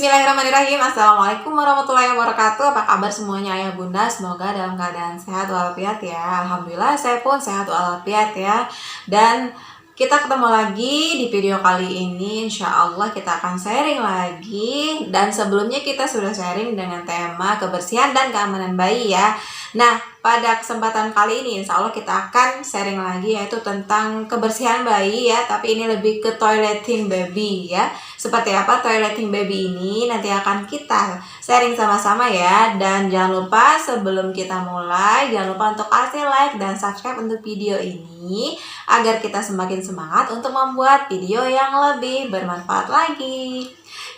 Bismillahirrahmanirrahim. Assalamualaikum warahmatullahi wabarakatuh. Apa kabar semuanya ayah bunda? Semoga dalam keadaan sehat walafiat ya. Alhamdulillah saya pun sehat walafiat ya. Dan kita ketemu lagi di video kali ini. Insya Allah kita akan sharing lagi. Dan sebelumnya kita sudah sharing dengan tema kebersihan dan keamanan bayi ya. Nah, pada kesempatan kali ini insya Allah kita akan sharing lagi yaitu tentang kebersihan bayi ya. Tapi ini lebih ke toileting baby ya. Seperti apa toileting baby ini nanti akan kita sharing sama-sama ya. Dan jangan lupa sebelum kita mulai, jangan lupa untuk kasih like dan subscribe untuk video ini agar kita semakin semangat untuk membuat video yang lebih bermanfaat lagi.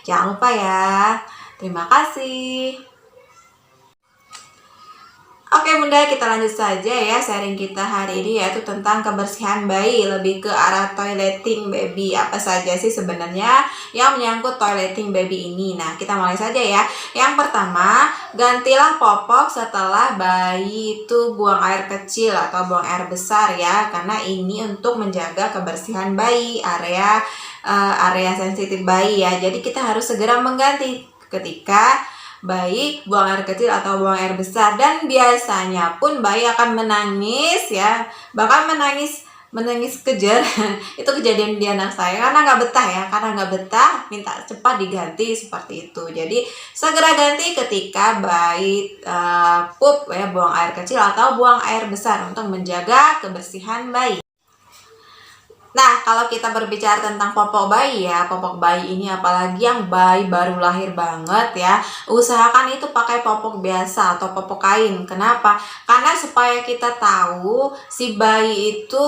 Jangan lupa ya. Terima kasih. Oke bunda, kita lanjut saja ya sharing kita hari ini yaitu tentang kebersihan bayi, lebih ke arah toileting baby. Apa saja sih sebenarnya yang menyangkut toileting baby ini? Nah, kita mulai saja ya. Yang pertama, gantilah popok setelah bayi itu buang air kecil atau buang air besar ya, karena ini untuk menjaga kebersihan bayi, area sensitif bayi ya. Jadi kita harus segera mengganti ketika bayi buang air kecil atau buang air besar. Dan biasanya pun bayi akan menangis ya, bahkan menangis kejer. Itu kejadian di anak saya karena nggak betah ya, karena nggak betah minta cepat diganti seperti itu. Jadi segera ganti ketika bayi pup ya, buang air kecil atau buang air besar untuk menjaga kebersihan bayi. Nah, kalau kita berbicara tentang popok bayi ya, popok bayi ini apalagi yang bayi baru lahir banget ya, usahakan itu pakai popok biasa atau popok kain. Kenapa? Karena supaya kita tahu si bayi itu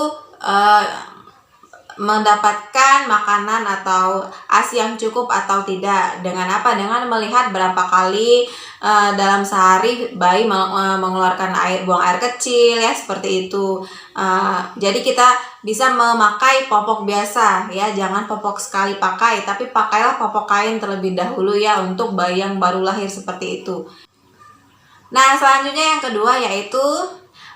mendapatkan makanan atau ASI yang cukup atau tidak. Dengan apa? Dengan melihat berapa kali dalam sehari bayi mengeluarkan buang air kecil ya, seperti itu. Jadi kita bisa memakai popok biasa ya, jangan popok sekali pakai, tapi pakailah popok kain terlebih dahulu ya untuk bayi yang baru lahir seperti itu. Nah, selanjutnya yang kedua yaitu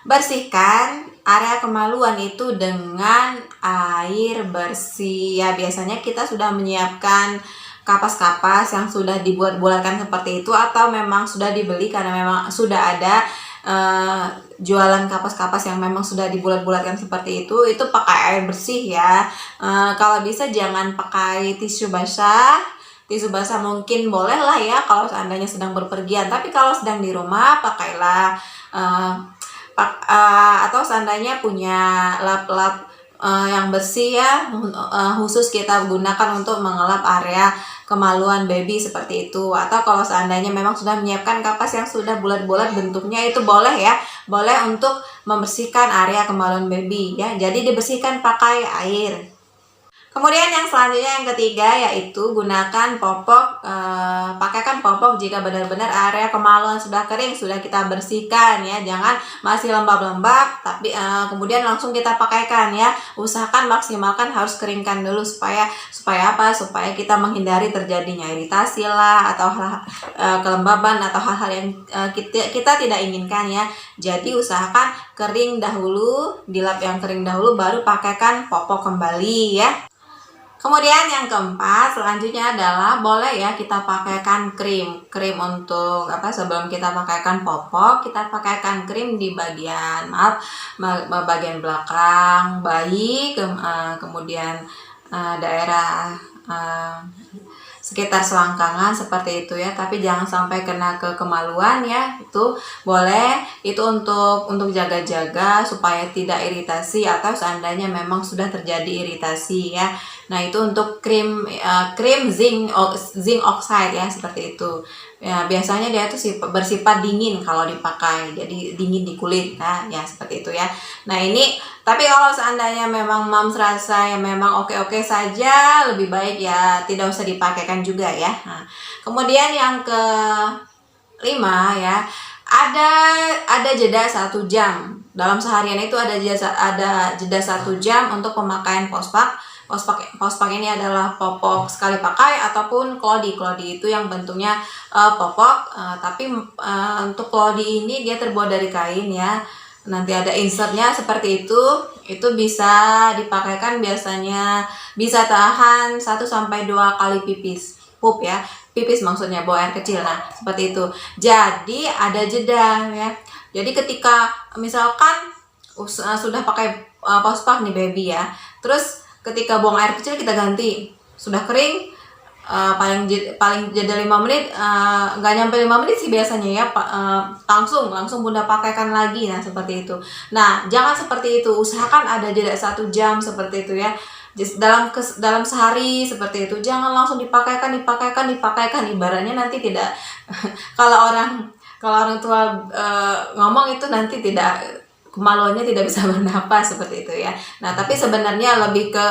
bersihkan area kemaluan itu dengan air bersih ya. Biasanya kita sudah menyiapkan kapas-kapas yang sudah dibuat-bulatkan seperti itu, atau memang sudah dibeli karena memang sudah ada jualan kapas-kapas yang memang sudah dibulat-bulatkan seperti itu pakai air bersih ya. Kalau bisa jangan pakai tisu basah. Tisu basah mungkin boleh lah ya kalau seandainya sedang berpergian, tapi kalau sedang di rumah pakailah atau seandainya punya lap-lap yang bersih ya, khusus kita gunakan untuk mengelap area kemaluan baby seperti itu. Atau kalau seandainya memang sudah menyiapkan kapas yang sudah bulat-bulat bentuknya, itu boleh ya, boleh untuk membersihkan area kemaluan baby ya. Jadi dibersihkan pakai air. Kemudian yang selanjutnya yang ketiga yaitu gunakan popok, pakaikan popok jika benar-benar area kemaluan sudah kering, sudah kita bersihkan ya. Jangan masih lembab-lembab tapi kemudian langsung kita pakaikan ya. Usahakan maksimalkan harus keringkan dulu supaya apa? Supaya kita menghindari terjadinya iritasi lah atau kelembaban atau hal-hal yang kita tidak inginkan ya. Jadi usahakan kering dahulu, dilap yang kering dahulu baru pakaikan popok kembali ya. Kemudian yang keempat selanjutnya adalah boleh ya kita pakaikan krim untuk apa? Sebelum kita pakaikan popok, kita pakaikan krim di bagian bagian belakang bayi, kemudian daerah sekitar selangkangan seperti itu ya, tapi jangan sampai kena ke kemaluan ya. Itu boleh, itu untuk jaga-jaga supaya tidak iritasi atau seandainya memang sudah terjadi iritasi ya. Nah, itu untuk krim zinc oxide ya, seperti itu ya. Biasanya dia tuh bersifat dingin kalau dipakai, jadi dingin di kulit ya seperti itu ya. Nah, ini tapi kalau seandainya memang moms rasa yang memang oke-oke saja, lebih baik ya tidak usah dipakaikan juga ya. Nah, kemudian yang kelima ya, ada jeda 1 jam dalam seharian, itu ada jeda 1 jam untuk pemakaian pospak. Pospak ini adalah popok sekali pakai ataupun klodi itu yang bentuknya popok, tapi untuk klodi ini dia terbuat dari kain ya. Nanti ada insertnya seperti itu bisa dipakaikan, biasanya bisa tahan 1-2 kali pipis pup ya. pipis, maksudnya buang air kecil. Nah, seperti itu. Jadi ada jeda ya. Jadi ketika misalkan sudah pakai postpak nih baby ya, terus ketika buang air kecil kita ganti, sudah kering, paling jeda 5 menit, nggak nyampe 5 menit sih biasanya ya, langsung bunda pakaikan lagi. Nah, seperti itu. Nah, jangan seperti itu, usahakan ada jeda 1 jam seperti itu ya. Dalam sehari seperti itu, jangan langsung dipakaikan, ibaratnya nanti tidak kalau orang tua ngomong itu nanti tidak, kemaluannya tidak bisa bernapas seperti itu ya. Nah, tapi sebenarnya lebih ke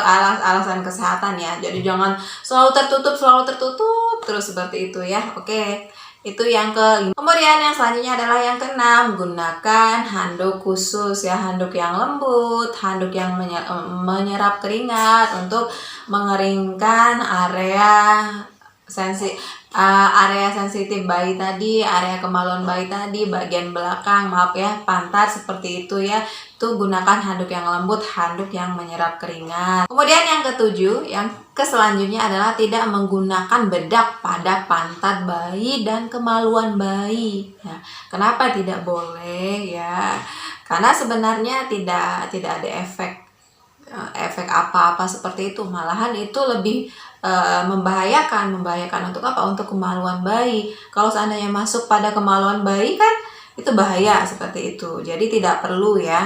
alasan kesehatan ya. Jadi jangan selalu tertutup terus seperti itu ya. Oke. Itu yang ke. Kemudian yang selanjutnya adalah yang ke-6, gunakan handuk khusus ya, handuk yang lembut, handuk yang menyerap keringat untuk mengeringkan area sensitif bayi tadi, area kemaluan bayi tadi, bagian belakang, maaf ya, pantat seperti itu ya. Itu gunakan handuk yang lembut, handuk yang menyerap keringat. Kemudian yang ke-7, yang selanjutnya adalah tidak menggunakan bedak pada pantat bayi dan kemaluan bayi. Ya, kenapa tidak boleh ya? Karena sebenarnya tidak ada efek apa-apa seperti itu, malahan itu lebih membahayakan untuk apa? Untuk kemaluan bayi. Kalau seandainya masuk pada kemaluan bayi kan itu bahaya seperti itu, jadi tidak perlu ya.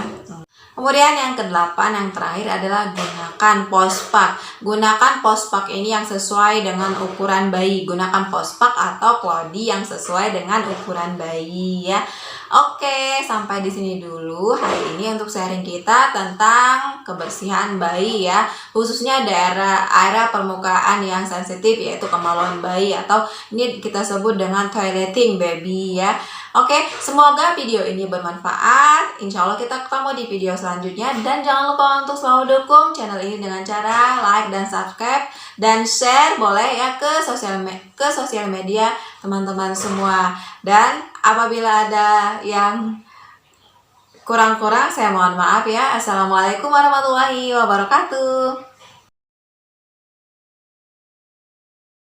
Kemudian yang ke-8, yang terakhir adalah gunakan postpak. Gunakan postpak ini yang sesuai dengan ukuran bayi. Gunakan postpak atau klodi yang sesuai dengan ukuran bayi ya. Oke, sampai di sini dulu hari ini untuk sharing kita tentang kebersihan bayi ya, khususnya area permukaan yang sensitif yaitu kemaluan bayi, atau ini kita sebut dengan toileting baby ya. Oke, semoga video ini bermanfaat. Insya Allah kita ketemu di video selanjutnya, dan jangan lupa untuk selalu dukung channel ini dengan cara like dan subscribe dan share boleh ya ke sosial media teman-teman semua. Dan apabila ada yang kurang-kurang, saya mohon maaf ya. Assalamualaikum warahmatullahi wabarakatuh.